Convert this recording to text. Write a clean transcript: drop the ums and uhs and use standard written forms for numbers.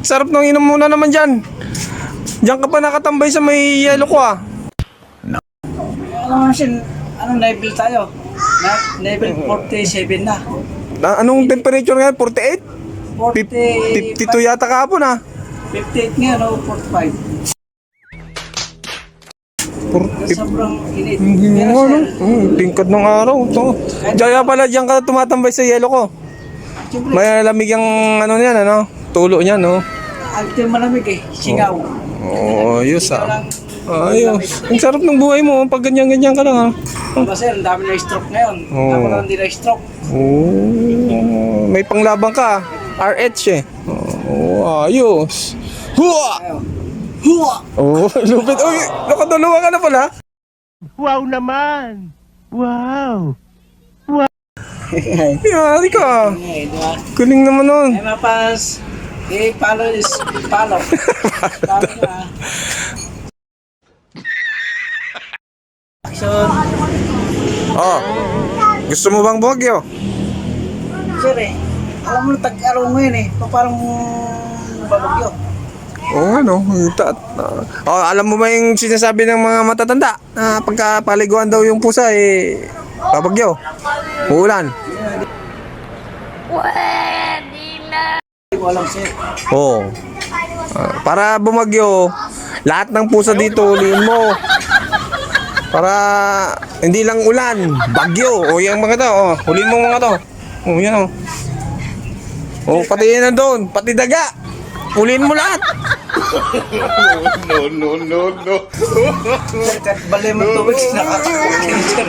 Sarap ng inom muna naman dyan. Diyan ka pa nakatambay sa may yelo ko ah. Ano sin, anong level tayo? Level 47 na. Anong temperature ngayon? 48? 45. 52 yata kahapon ah. 58 nga, no? 45. Sobrang init. Pero sir, Tingkad ng araw. To. Kaya pala diyan ka tumatambay sa yelo ko. siyempre, May lamig yung ano niyan, ano? Tulo niyan, no? alter malamig eh. Singaw. Oo, ayos ah. Walang- Ayos. Ang sarap ng buhay mo pag ganyan-ganyan ka lang ah. Diba sir, ang dami na stroke ngayon. Oo. Ako lang hindi na stroke. Oo, may panglabang ka. RH eh. Oo, ayos. Huwa! Ayaw. Huwa! Oh, lupit. Uy, nakadalawa ka na pala. Wow naman! Wow! Yari ka. Eh, diba? Galing naman nun. Eh, mapas. Eh, palo is palo. Palo na. Action. Oh, gusto mo bang bogyo? Sir eh, alam mo tag-araw ngayon eh. Parang babagyo. Oo, ano. Oh, alam mo ba yung sinasabi ng mga matatanda na pagka paliguan daw yung pusa eh babagyo. Uulan. Hindi ko alam sir. Oo. Para bumagyo, lahat ng pusa dito huliin mo. Para hindi lang ulan, bagyo. O yung mga to, oh, huliin mo mga to. Oh, yan oh. Oh, pati yan doon, pati daga. Huliin mo lahat. Sir, kahit balay mo tubig, nakakakulit sir.